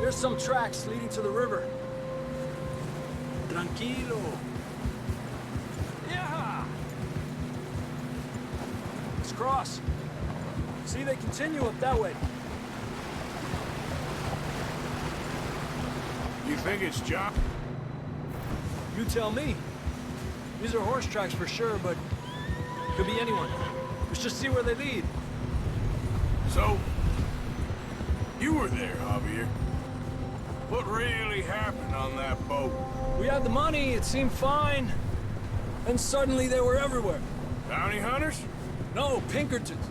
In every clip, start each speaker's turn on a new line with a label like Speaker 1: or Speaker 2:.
Speaker 1: There's some tracks leading to the river. Tranquilo. Yeah! Let's cross. See, they continue up that way.
Speaker 2: You think it's John?
Speaker 1: You tell me. These are horse tracks for sure, but could be anyone. Let's just see where they lead.
Speaker 2: So, you were there, Javier. What really happened on that boat?
Speaker 1: We had the money, it seemed fine. And suddenly they were everywhere.
Speaker 2: Bounty hunters?
Speaker 1: No, Pinkertons.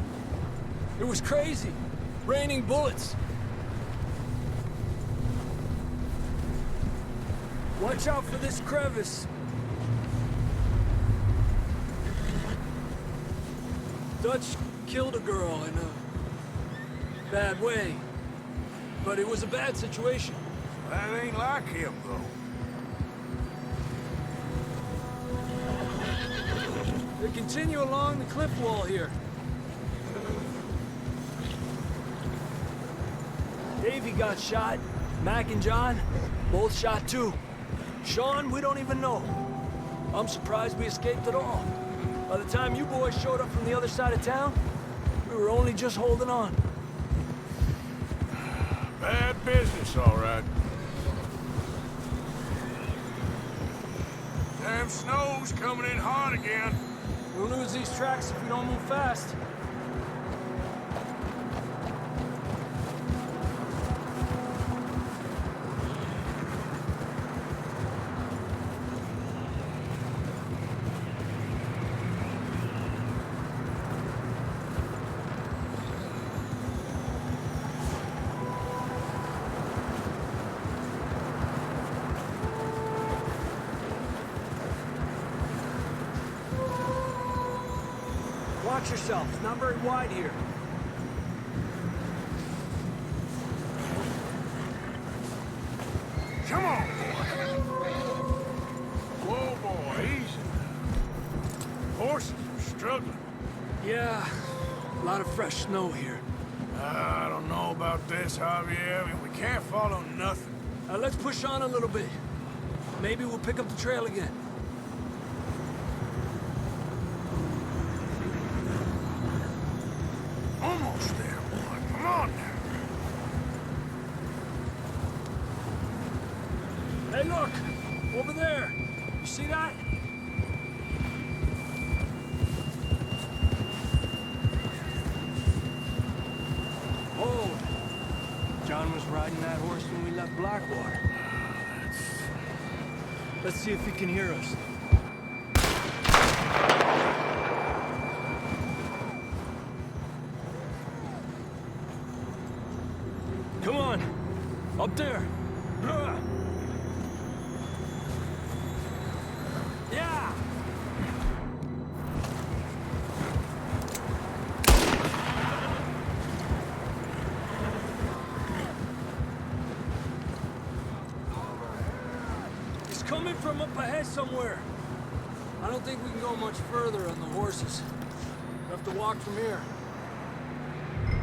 Speaker 1: It was crazy. Raining bullets. Watch out for this crevice. Dutch killed a girl in a bad way. But it was a bad situation.
Speaker 2: That ain't like him, though.
Speaker 1: They continue along the cliff wall here. Davey got shot. Mac and John, both shot too. Sean, we don't even know. I'm surprised we escaped at all. By the time you boys showed up from the other side of town, we were only just holding on.
Speaker 2: Bad business, all right. Damn snow's coming in hot again.
Speaker 1: We'll lose these tracks if we don't move fast. Watch yourself. It's not very wide here.
Speaker 2: Come on, boy. Whoa, boy, easy. Horses are struggling.
Speaker 1: Yeah, a lot of fresh snow here.
Speaker 2: I don't know about this, Javier. I mean, we can't follow nothing.
Speaker 1: Let's push on a little bit. Maybe we'll pick up the trail again.
Speaker 2: Almost there, boy. Come on now.
Speaker 1: Hey, look! Over there! You see that? Oh! John was riding that horse when we left Blackwater. Let's see if he can hear us. Come on! Up there! Yeah! He's coming from up ahead somewhere. I don't think we can go much further on the horses. We'll have to walk from here.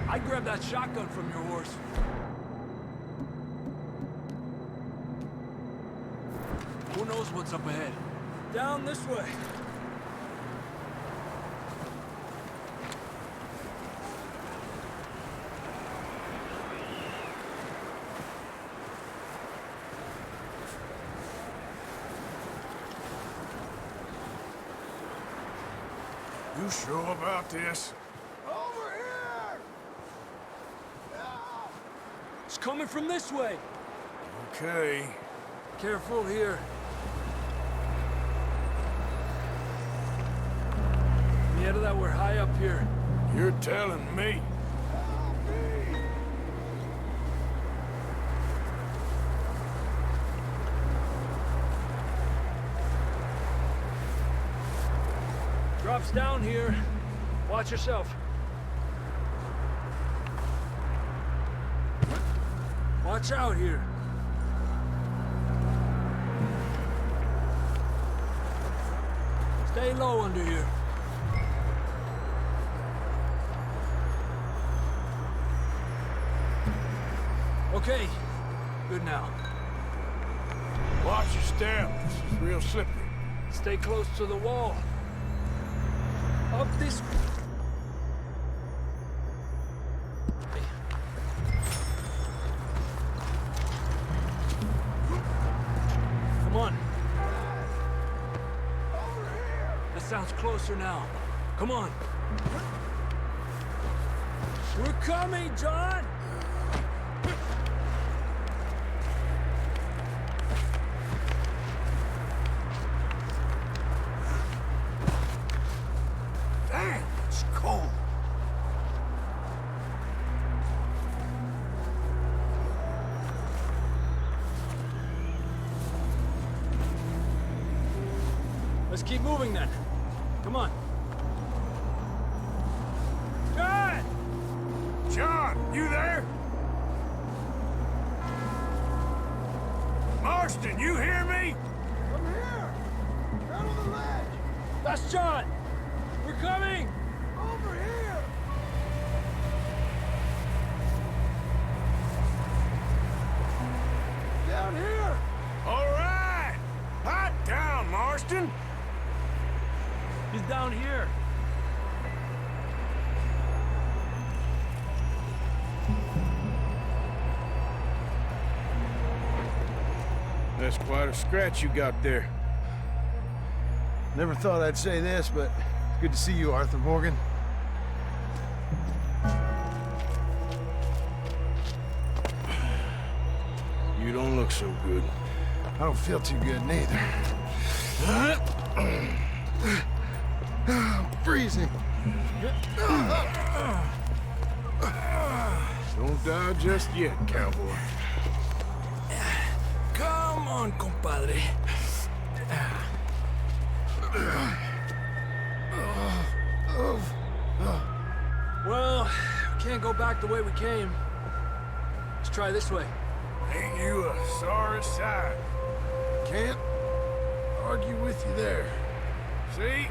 Speaker 1: I'd grab that shotgun from your horse. Who knows what's up ahead? Down this way.
Speaker 2: You sure about this?
Speaker 3: Over here!
Speaker 1: It's coming from this way.
Speaker 2: Okay.
Speaker 1: Careful here. Yeah, that we're high up here.
Speaker 2: You're telling me.
Speaker 1: Drops down here. Watch yourself. Watch out here. Stay low under here. Okay, good now.
Speaker 2: Watch your step. This is real slippery.
Speaker 1: Stay close to the wall. Up this... Come on. That sounds closer now. Come on. We're coming, John!
Speaker 2: Damn, it's cold.
Speaker 1: Let's keep moving then. Come on. John!
Speaker 2: John, you there? Marston, you hear me?
Speaker 3: I'm here! Down on the ledge!
Speaker 1: That's John! We're coming!
Speaker 3: Over here! Down here!
Speaker 2: All right! Hot down, Marston!
Speaker 1: He's down here.
Speaker 2: That's quite a scratch you got there.
Speaker 3: Never thought I'd say this, but it's good to see you, Arthur Morgan.
Speaker 2: You don't look so good.
Speaker 3: I don't feel too good neither. I'm freezing.
Speaker 2: Don't die just yet, cowboy.
Speaker 1: Come on, compadre. Well, we can't go back the way we came. Let's try this way.
Speaker 2: Ain't you a sorry sight?
Speaker 3: Can't argue with you there.
Speaker 2: See?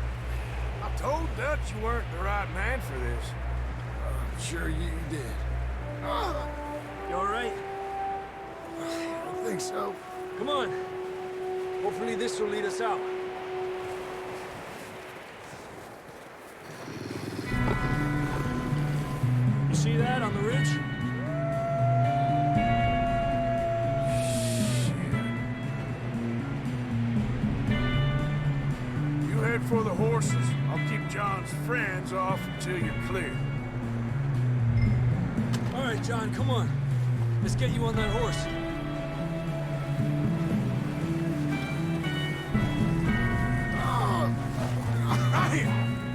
Speaker 2: I told Dutch you weren't the right man for this.
Speaker 3: I'm sure you did.
Speaker 1: You all right?
Speaker 3: I don't think so.
Speaker 1: Come on. Hopefully this will lead us out. You see that on the ridge?
Speaker 2: You head for the horses. I'll keep John's friends off until you're clear.
Speaker 1: All right, John, come on. Let's get you on that horse.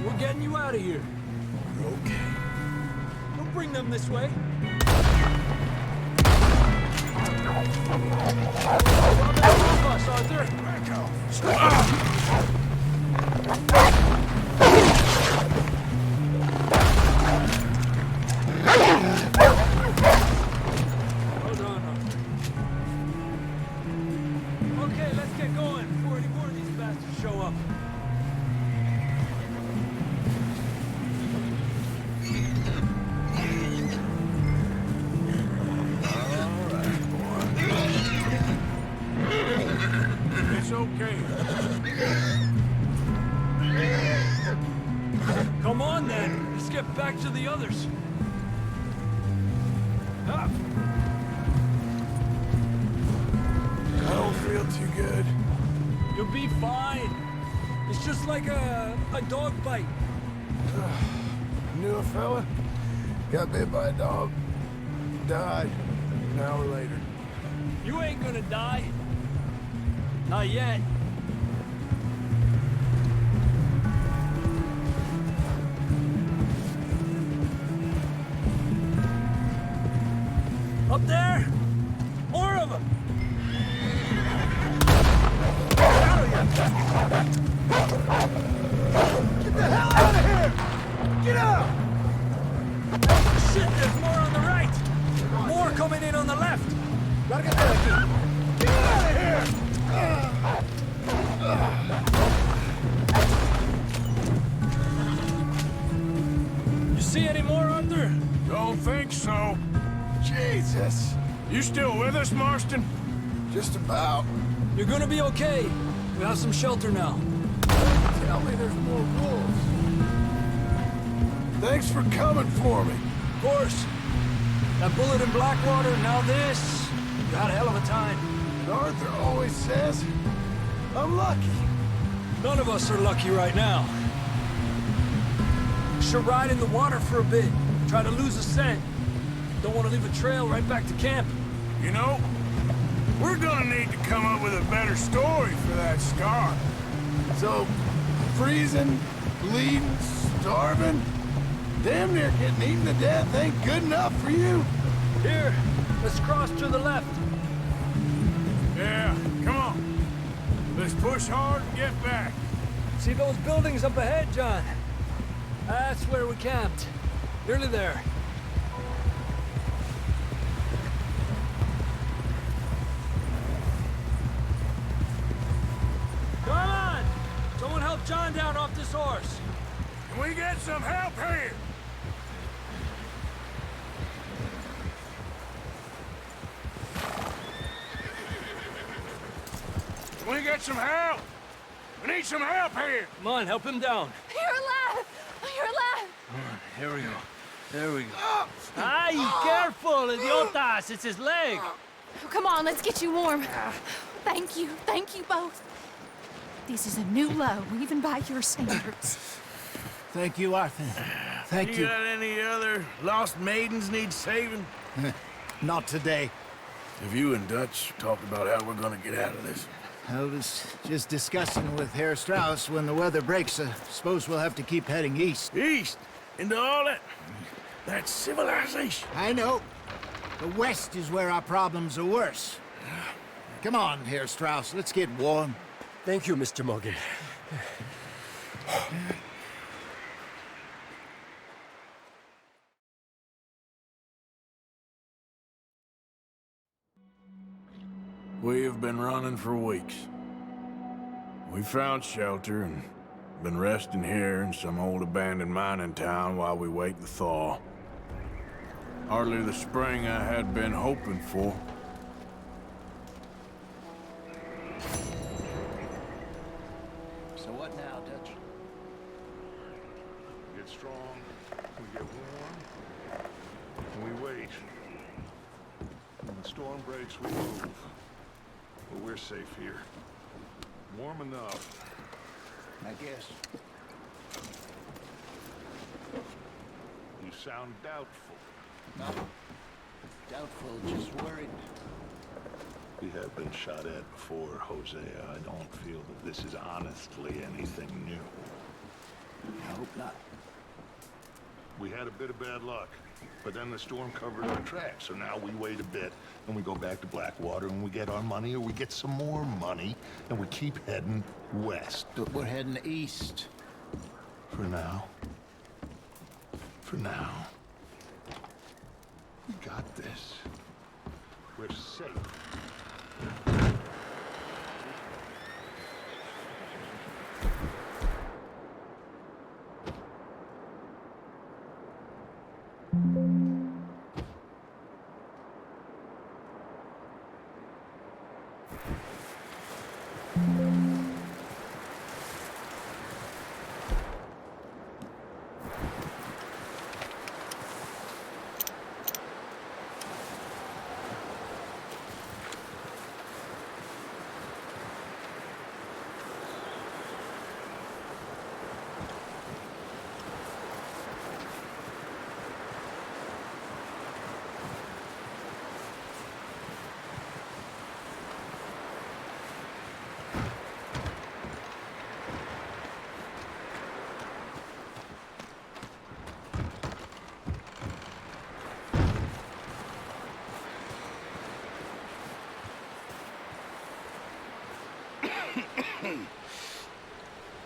Speaker 1: We're getting you out of here.
Speaker 2: Okay.
Speaker 1: Don't bring them this way. Us, Arthur.
Speaker 2: Back off.
Speaker 1: Hold on, Arthur. Okay, let's get going before any more of these bastards show up.
Speaker 2: It's okay.
Speaker 1: Come on, then. Let's get back to the others. Up.
Speaker 2: I don't feel too good.
Speaker 1: You'll be fine. It's just like a dog bite.
Speaker 3: Knew a fella, got bit by a dog, died an hour later.
Speaker 1: You ain't gonna die. Not yet. Up there? More of them!
Speaker 3: Get the hell out of here! Get out!
Speaker 1: Shit, there's more on the right! More coming in on the left!
Speaker 3: Gotta get back in. Get out of here!
Speaker 1: You see any more, Arthur?
Speaker 2: Don't think so.
Speaker 3: Jesus!
Speaker 2: You still with us, Marston?
Speaker 3: Just about.
Speaker 1: You're gonna be okay. We have some shelter now.
Speaker 3: Tell me there's more wolves. Thanks for coming for me.
Speaker 1: Of course. That bullet in Blackwater, now this. You had a hell of a time.
Speaker 3: And Arthur always says, I'm lucky.
Speaker 1: None of us are lucky right now. Should ride in the water for a bit. Try to lose a scent. Don't want to leave a trail right back to camp.
Speaker 2: You know, we're gonna need to come up with a better story for that scar.
Speaker 3: So, freezing, bleeding, starving, damn near getting eaten to death ain't good enough for you?
Speaker 1: Here, let's cross to the left.
Speaker 2: Yeah, come on. Let's push hard and get back.
Speaker 1: See those buildings up ahead, John? That's where we camped. Nearly there. Come on! Someone help John down off this horse.
Speaker 2: Can we get some help here? Can we get some help? We need some help here.
Speaker 1: Come on, help him down.
Speaker 4: You're alive! You're alive!
Speaker 1: Here we go. There we go. Ay, careful, idiotas! It's his leg.
Speaker 4: Oh, come on, let's get you warm. Thank you both. This is a new low, even by your standards.
Speaker 5: Thank you, Arthur. Thank you.
Speaker 2: got any other lost maidens need saving?
Speaker 5: Not today.
Speaker 2: Have you and Dutch talked about how we're gonna get out of this?
Speaker 5: I was just discussing with Herr Strauss when the weather breaks. I suppose we'll have to keep heading east.
Speaker 2: East? Into all that civilization?
Speaker 5: I know. The west is where our problems are worse. Come on, Herr Strauss. Let's get warm.
Speaker 1: Thank you, Mr. Morgan.
Speaker 2: We have been running for weeks. We found shelter and been resting here in some old abandoned mining town while we wait the thaw. Hardly the spring I had been hoping for.
Speaker 5: So what now, Dutch?
Speaker 6: We get strong, we get warm, and we wait. When the storm breaks, we move. But we're safe here. Warm enough.
Speaker 5: I guess.
Speaker 6: You sound doubtful.
Speaker 5: No. Doubtful, just worried.
Speaker 6: We have been shot at before, Hosea. I don't feel that this is honestly anything new.
Speaker 5: I hope not.
Speaker 6: We had a bit of bad luck, but then the storm covered our tracks, so now we wait a bit, and we go back to Blackwater, and we get our money, or we get some more money, and we keep heading west.
Speaker 5: But we're heading east.
Speaker 6: For now. For now. We got this. We're safe.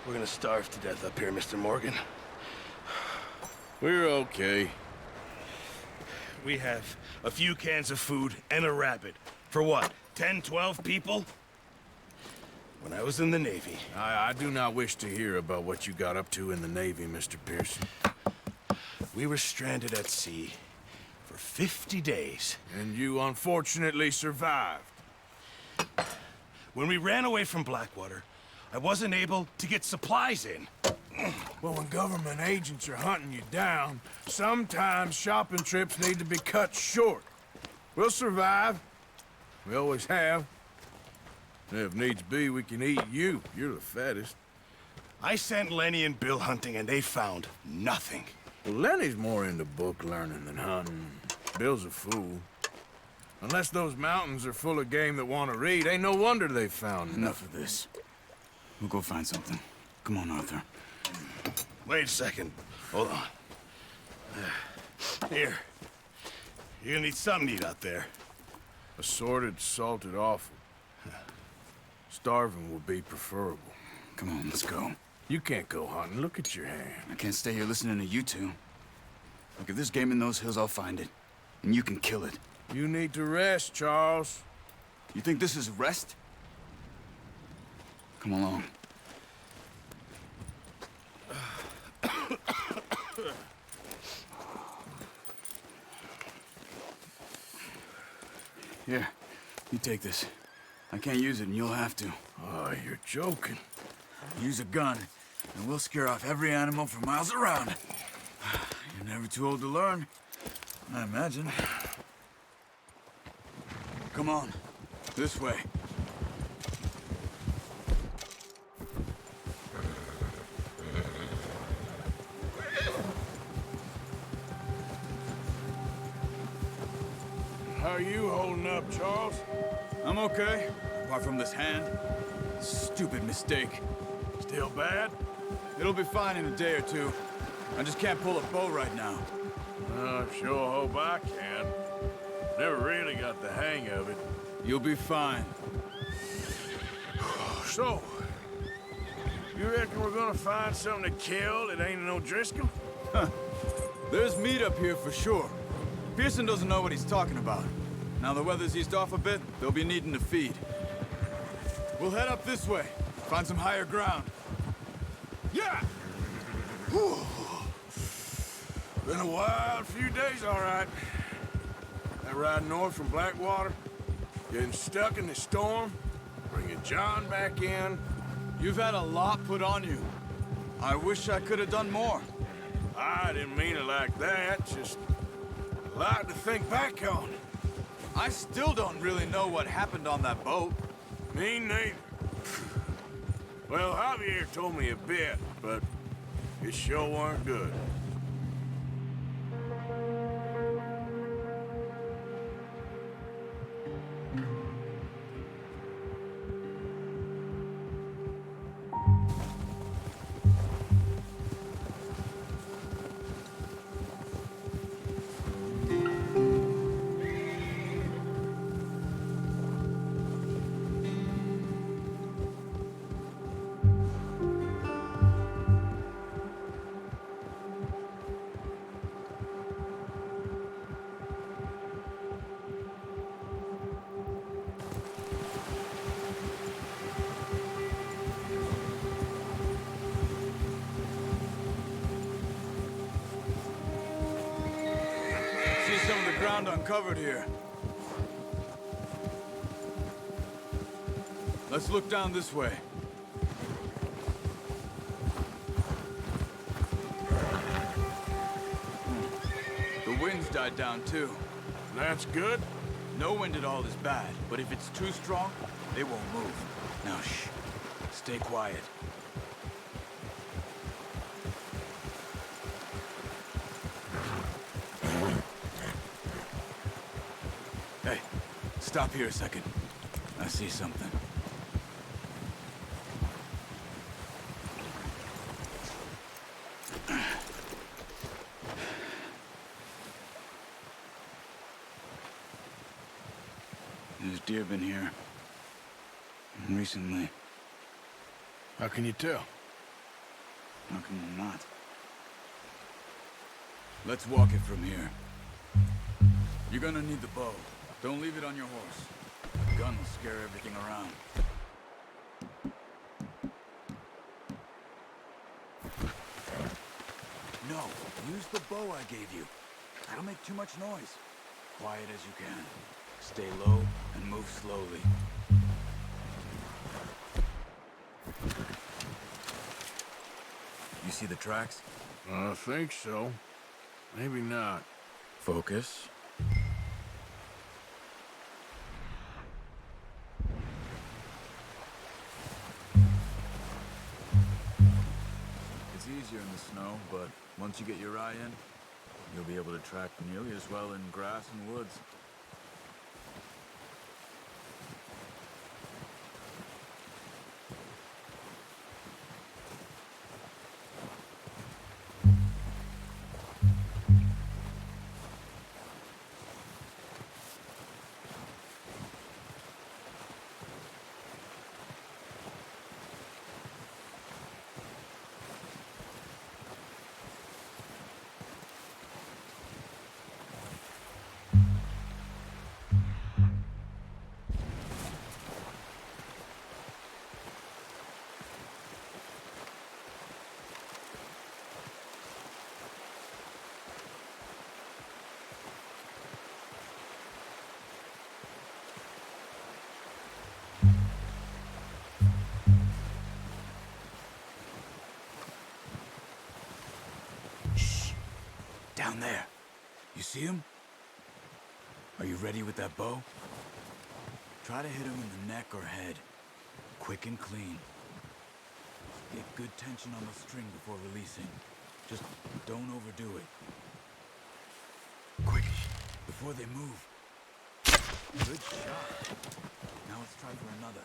Speaker 7: We're gonna starve to death up here, Mr. Morgan.
Speaker 2: We're okay.
Speaker 7: We have a few cans of food and a rabbit. For what, 10, 12 people? When I was in the Navy.
Speaker 2: I do not wish to hear about what you got up to in the Navy, Mr. Pearson.
Speaker 7: We were stranded at sea for 50 days.
Speaker 2: And you unfortunately survived.
Speaker 7: When we ran away from Blackwater, I wasn't able to get supplies in.
Speaker 2: Well, when government agents are hunting you down, sometimes shopping trips need to be cut short. We'll survive. We always have. And if needs be, we can eat you. You're the fattest.
Speaker 7: I sent Lenny and Bill hunting, and they found nothing.
Speaker 2: Well, Lenny's more into book learning than hunting. Bill's a fool. Unless those mountains are full of game that want to read, ain't no wonder they found
Speaker 8: Enough of this. We'll go find something. Come on, Arthur.
Speaker 7: Wait a second. Hold on. Here. You're gonna need something to eat out there.
Speaker 2: Assorted, salted offal. Starving would be preferable.
Speaker 8: Come on, let's go.
Speaker 2: You can't go hunting. Look at your hand.
Speaker 8: I can't stay here listening to you two. Look, if there's game in those hills, I'll find it. And you can kill it.
Speaker 2: You need to rest, Charles.
Speaker 8: You think this is rest? Come along. Here, you take this. I can't use it, and you'll have to.
Speaker 2: Oh, you're joking.
Speaker 8: Use a gun, and we'll scare off every animal for miles around. You're never too old to learn, I imagine. Come on, this way.
Speaker 2: How are you holding up, Charles?
Speaker 8: I'm okay, apart from this hand. Stupid mistake.
Speaker 2: Still bad?
Speaker 8: It'll be fine in a day or two. I just can't pull a bow right now.
Speaker 2: I sure hope I can. Never really got the hang of it.
Speaker 8: You'll be fine.
Speaker 2: So, you reckon we're gonna find something to kill that ain't no Driscoll?
Speaker 8: There's meat up here for sure. Pearson doesn't know what he's talking about. Now the weather's eased off a bit, they'll be needing to feed. We'll head up this way, find some higher ground.
Speaker 2: Yeah! Whew. Been a wild few days, all right. That ride north from Blackwater, getting stuck in the storm, bringing John back in.
Speaker 8: You've had a lot put on you. I wish I could have done more.
Speaker 2: I didn't mean it like that, just a lot to think back on.
Speaker 8: I still don't really know what happened on that boat.
Speaker 2: Me neither. Well, Javier told me a bit, but it sure weren't good.
Speaker 8: Some of the ground uncovered here. Let's look down this way. The wind's died down too.
Speaker 2: That's good.
Speaker 8: No wind at all is bad, but if it's too strong, they won't move. Now shh. Stay quiet. Hey, stop here a second. I see something. There's deer been here. Recently.
Speaker 2: How can you tell?
Speaker 8: How can you not? Let's walk it from here. You're gonna need the bow. Don't leave it on your horse. The gun will scare everything around. No, use the bow I gave you. That'll make too much noise. Quiet as you can. Stay low and move slowly. You see the tracks?
Speaker 2: I think so. Maybe not.
Speaker 8: Focus. It's easier in the snow, but once you get your eye in, you'll be able to track nearly as well in grass and woods. Down there. You see him? Are you ready with that bow? Try to hit him in the neck or head. Quick and clean. Get good tension on the string before releasing. Just don't overdo it. Quick, before they move. Good shot. Now let's try for another.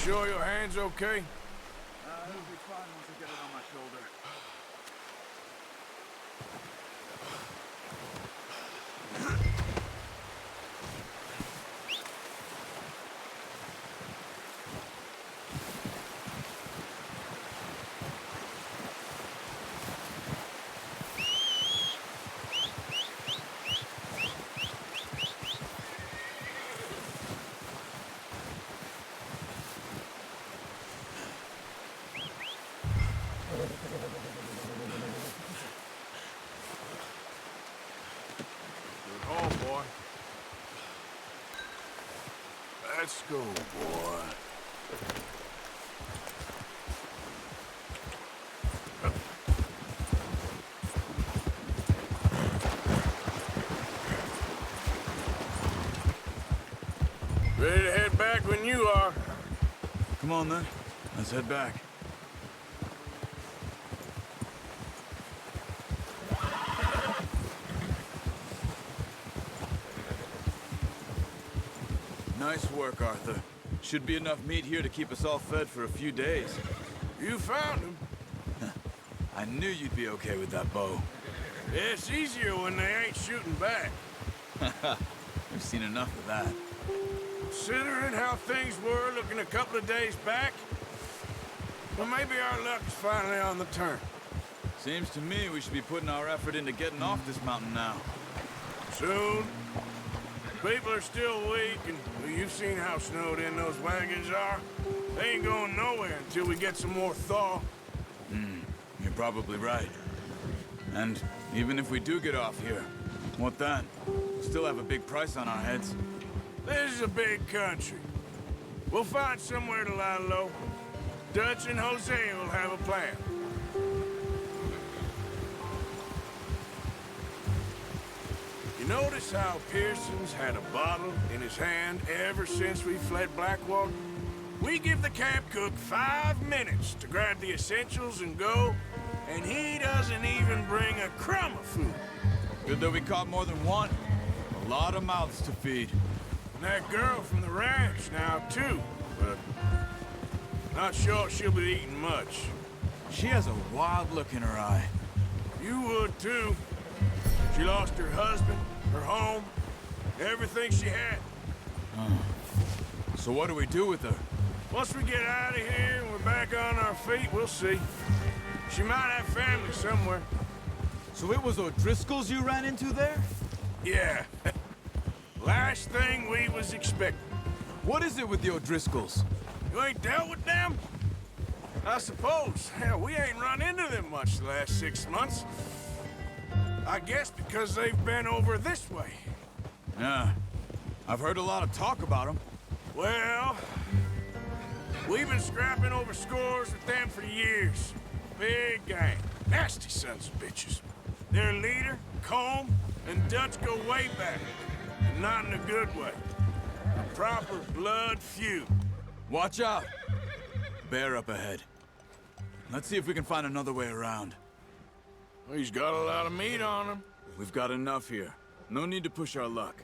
Speaker 2: Sure your hand's okay?
Speaker 8: It'll be fine once I get it on my shoulder.
Speaker 2: Let's go, boy. Ready to head back when you are.
Speaker 8: Come on, then. Let's head back. Nice work, Arthur. Should be enough meat here to keep us all fed for a few days.
Speaker 2: You found him.
Speaker 8: I knew you'd be okay with that bow.
Speaker 2: Yeah, it's easier when they ain't shooting back.
Speaker 8: We've seen enough of that.
Speaker 2: Considering how things were looking a couple of days back, well, maybe our luck is finally on the turn.
Speaker 8: Seems to me we should be putting our effort into getting off this mountain now.
Speaker 2: Soon. People are still weak, and well, you've seen how snowed in those wagons are. They ain't going nowhere until we get some more thaw.
Speaker 8: You're probably right. And even if we do get off here, What then? We still have a big price on our heads.
Speaker 2: This is a big country. We'll find somewhere to lie low. Dutch and Hosea will have a plan. You notice how Pearson's had a bottle in his hand ever since we fled Blackwater? We give the camp cook 5 minutes to grab the essentials and go, and he doesn't even bring a crumb of food.
Speaker 8: Good that we caught more than one. A lot of mouths to feed.
Speaker 2: And that girl from the ranch now, too, but not sure she'll be eating much.
Speaker 8: She has a wild look in her eye.
Speaker 2: You would, too. She lost her husband, her home, everything she had.
Speaker 8: So what do we do with her?
Speaker 2: Once we get out of here and we're back on our feet, we'll see. She might have family somewhere.
Speaker 8: So it was O'Driscoll's you ran into there?
Speaker 2: Yeah. Last thing we was expecting.
Speaker 8: What is it with the O'Driscolls?
Speaker 2: You ain't dealt with them? I suppose. Hell, we ain't run into them much the last 6 months. I guess because they've been over this way.
Speaker 8: Yeah. I've heard a lot of talk about them.
Speaker 2: Well, we've been scrapping over scores with them for years. Big gang. Nasty sons of bitches. Their leader, Colm, and Dutch go way back. And not in a good way. A proper blood feud.
Speaker 8: Watch out! Bear up ahead. Let's see if we can find another way around.
Speaker 2: He's got a lot of meat on him.
Speaker 8: We've got enough here. No need to push our luck.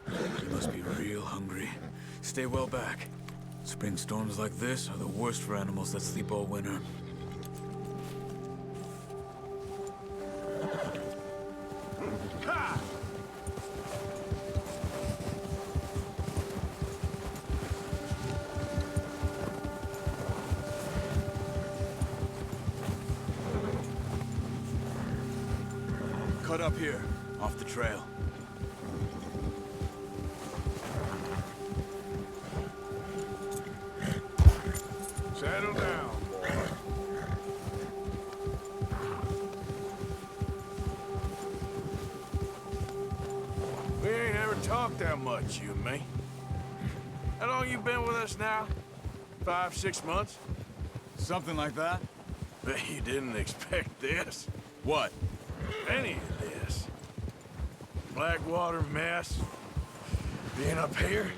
Speaker 8: You must be real hungry. Stay well back. Spring storms like this are the worst for animals that sleep all winter.
Speaker 2: Ha!
Speaker 8: Cut up here, off the trail.
Speaker 2: Settle down, boy. We ain't ever talked that much, you and me. How long you been with us now? 5, 6 months?
Speaker 8: Something like that?
Speaker 2: Bet you didn't expect this.
Speaker 8: What?
Speaker 2: Any of this. Blackwater mess. Being up here.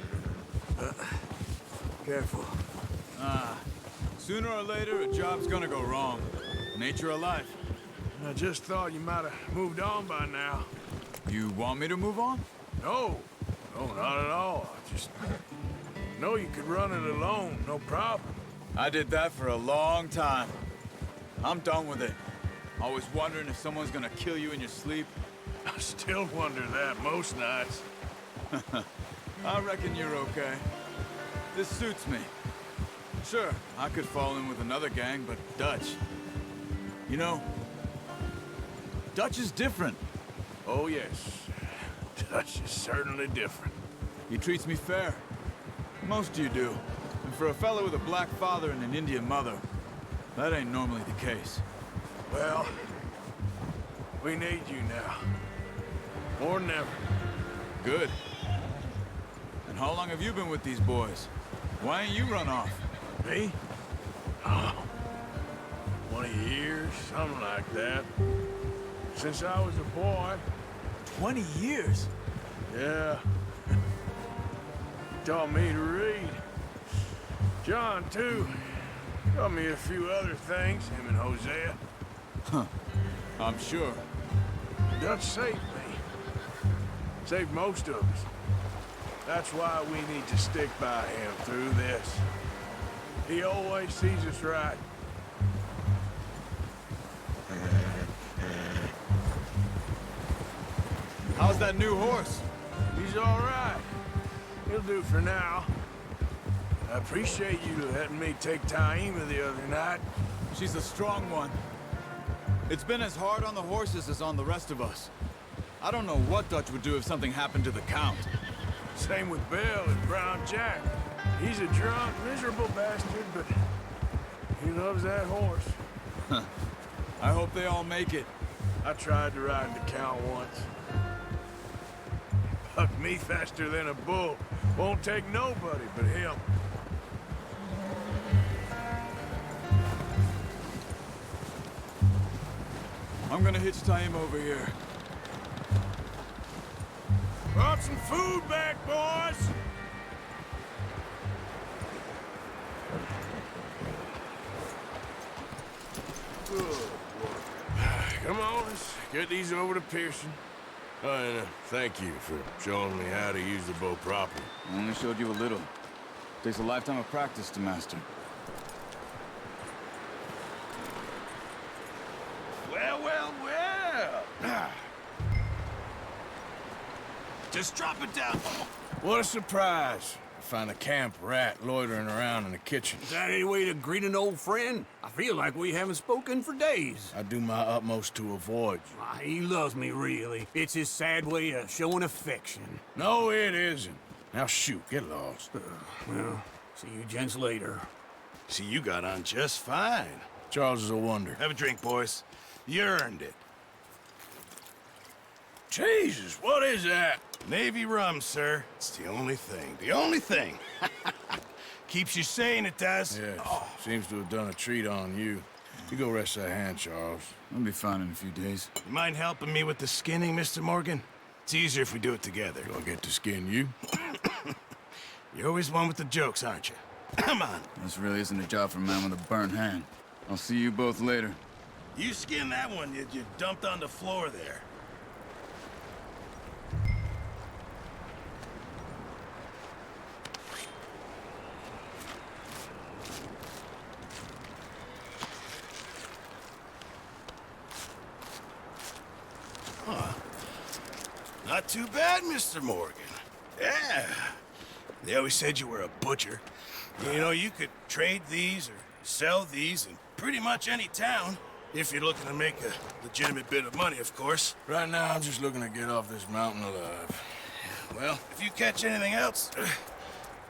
Speaker 2: Careful.
Speaker 8: Sooner or later, a job's gonna go wrong. Nature of life.
Speaker 2: I just thought you might have moved on by now.
Speaker 8: You want me to move on?
Speaker 2: No. No, not at all. I just know you could run it alone, no problem.
Speaker 8: I did that for a long time. I'm done with it. Always wondering if someone's gonna kill you in your sleep.
Speaker 2: I still wonder that most nights.
Speaker 8: I reckon you're okay. This suits me. Sure, I could fall in with another gang, but Dutch... You know, Dutch is different.
Speaker 2: Oh, yes. Dutch is certainly different.
Speaker 8: He treats me fair. Most you do. And for a fellow with a black father and an Indian mother, that ain't normally the case.
Speaker 2: Well, we need you now. More than ever.
Speaker 8: Good. And how long have you been with these boys? Why ain't you run off?
Speaker 2: Me? Oh, 20 years, something like that. Since I was a boy.
Speaker 8: 20 years?
Speaker 2: Yeah. Taught me to read. John, too. Taught me a few other things, him and Hosea.
Speaker 8: Huh. I'm sure.
Speaker 2: Dutch saved me. Saved most of us. That's why we need to stick by him through this. He always sees us right.
Speaker 8: How's that new horse?
Speaker 2: He's all right. He'll do for now. I appreciate you letting me take Taima the other night.
Speaker 8: She's a strong one. It's been as hard on the horses as on the rest of us. I don't know what Dutch would do if something happened to the Count.
Speaker 2: Same with Bill and Brown Jack. He's a drunk, miserable bastard, but he loves that horse.
Speaker 8: I hope they all make it.
Speaker 2: I tried to ride the Count once. Bucked me faster than a bull. Won't take nobody but him.
Speaker 8: I'm gonna hitch tie him over here.
Speaker 2: Brought some food back, boys! Good work. Come on, let's get these over to Pearson. Oh, and thank you for showing me how to use the bow properly.
Speaker 8: I only showed you a little. Takes a lifetime of practice to master.
Speaker 7: Well, well, well. Just drop it down.
Speaker 2: What a surprise. I find a camp rat loitering around in the kitchen.
Speaker 9: Is that any way to greet an old friend? I feel like we haven't spoken for days.
Speaker 2: I do my utmost to avoid you.
Speaker 9: He loves me, really. It's his sad way of showing affection.
Speaker 2: No, it isn't. Now shoot, get lost.
Speaker 9: Well, see you gents later.
Speaker 7: See, you got on just fine.
Speaker 2: Charles is a wonder.
Speaker 7: Have a drink, boys. You earned it.
Speaker 2: Jesus, what is that?
Speaker 7: Navy rum, sir. It's the only thing. The only thing. Keeps you sane, it does.
Speaker 2: Yes, seems to have done a treat on you. You go rest that hand, Charles.
Speaker 8: I'll be fine in a few days.
Speaker 7: You mind helping me with the skinning, Mr. Morgan? It's easier if we do it together.
Speaker 2: Do I get to skin you?
Speaker 7: You're always one with the jokes, aren't you? Come on.
Speaker 8: This really isn't a job for a man with a burnt hand. I'll see you both later.
Speaker 7: You skinned that one you dumped on the floor there. Not too bad, Mr. Morgan. Yeah. They always said you were a butcher. You know, you could trade these or sell these in pretty much any town. If you're looking to make a legitimate bit of money, of course.
Speaker 2: Right now, I'm just looking to get off this mountain alive.
Speaker 7: Well, if you catch anything else,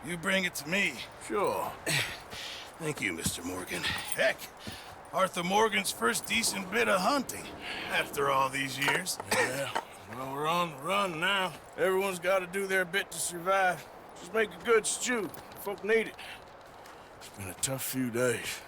Speaker 7: you bring it to me.
Speaker 2: Sure.
Speaker 7: Thank you, Mr. Morgan. Heck, Arthur Morgan's first decent bit of hunting after all these years.
Speaker 2: Yeah. Well, we're on the run now. Everyone's got to do their bit to survive. Just make a good stew. Folk need it. It's been a tough few days.